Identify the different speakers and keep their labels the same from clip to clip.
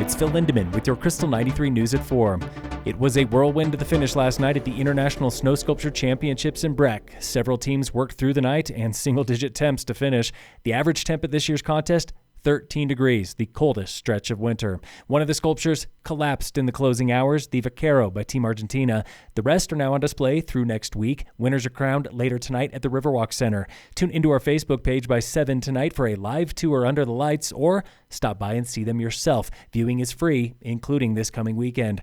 Speaker 1: It's Phil Lindemann with your Krystal 93 News at 4. It was a whirlwind to the finish last night at the International Snow Sculpture Championships in Breck. Several teams worked through the night and single-digit temps to finish. The average temp at this year's contest, 13 degrees, the coldest stretch of winter. One of the sculptures collapsed in the closing hours, the Vaquero by Team Argentina. The rest are now on display through next week. Winners are crowned later tonight at the Riverwalk Center. Tune into our Facebook page by 7 tonight for a live tour under the lights, or stop by and see them yourself. Viewing is free, including this coming weekend.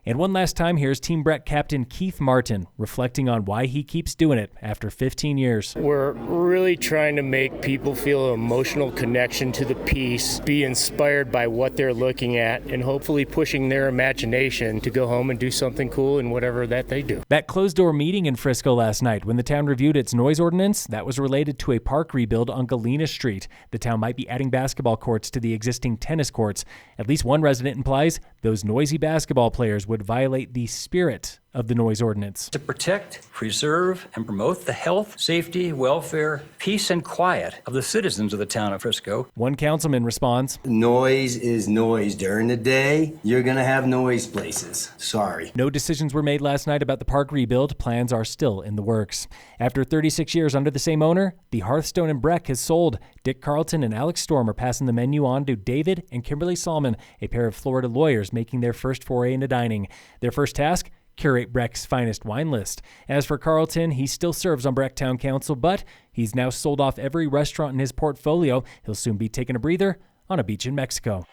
Speaker 1: And one last time, here's Team Breck captain Keith Martin reflecting on why he keeps doing it after 15 years.
Speaker 2: We're really trying to make people feel an emotional connection to the piece, be inspired by what they're looking at, and hopefully pushing their imagination to go home and do something cool in whatever that they do.
Speaker 1: That closed-door meeting in Frisco last night when the town reviewed its noise ordinance, that was related to a park rebuild on Galena Street. The town might be adding basketball courts to the existing tennis courts. At least one resident implies those noisy basketball players would violate the spirit of the noise ordinance.
Speaker 3: To protect, preserve, and promote the health, safety, welfare, peace, and quiet of the citizens of the town of Frisco.
Speaker 1: One councilman responds,
Speaker 4: "Noise is noise. During the day, you're going to have noise places. Sorry."
Speaker 1: No decisions were made last night about the park rebuild. Plans are still in the works. After 36 years under the same owner, the Hearthstone in Breck has sold. Dick Carlton and Alex Storm are passing the menu on to David and Kimberly Salmon, a pair of Florida lawyers making their first foray into dining. Their first task? Curate Breck's finest wine list. As for Carlton, he still serves on Breck Town Council, but he's now sold off every restaurant in his portfolio. He'll soon be taking a breather on a beach in Mexico.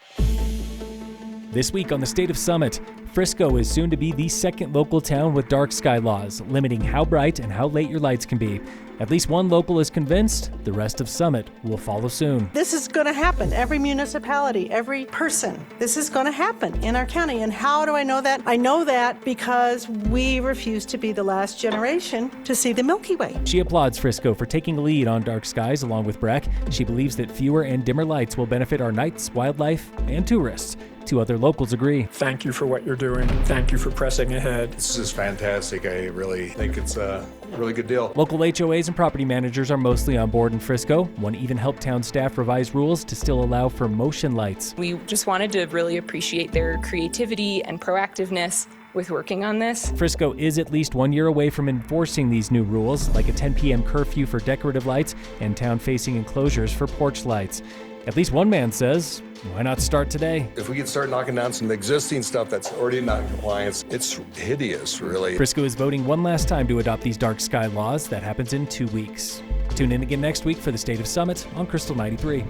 Speaker 1: This week on the State of Summit, Frisco is soon to be the second local town with dark sky laws, limiting how bright and how late your lights can be. At least one local is convinced the rest of Summit will follow soon.
Speaker 5: This is going to happen. Every municipality, every person, this is going to happen in our county. And how do I know that? I know that because we refuse to be the last generation to see the Milky Way.
Speaker 1: She applauds Frisco for taking a lead on dark skies along with Breck. She believes that fewer and dimmer lights will benefit our nights, wildlife, and tourists. Two other locals agree.
Speaker 6: Thank you for what you're doing. Thank you for pressing ahead.
Speaker 7: This is fantastic. I really think it's a really good deal.
Speaker 1: Local HOAs and property managers are mostly on board in Frisco. One even helped town staff revise rules to still allow for motion lights.
Speaker 8: We just wanted to really appreciate their creativity and proactiveness with working on this.
Speaker 1: Frisco is at least 1 year away from enforcing these new rules, like a 10 p.m. curfew for decorative lights and town-facing enclosures for porch lights. At least one man says, why not start today?
Speaker 7: If we could start knocking down some existing stuff that's already not in compliance, it's hideous, really.
Speaker 1: Frisco is voting one last time to adopt these dark sky laws. That happens in 2 weeks. Tune in again next week for the State of Summit on Krystal 93.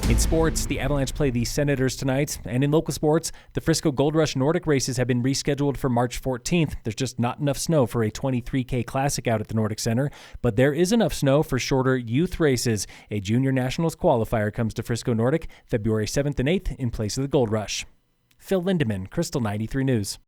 Speaker 1: In sports, the Avalanche play the Senators tonight. And in local sports, the Frisco Gold Rush Nordic races have been rescheduled for March 14th. There's just not enough snow for a 23K Classic out at the Nordic Center. But there is enough snow for shorter youth races. A Junior Nationals qualifier comes to Frisco Nordic February 7th and 8th in place of the Gold Rush. Phil Lindemann, Krystal 93 News.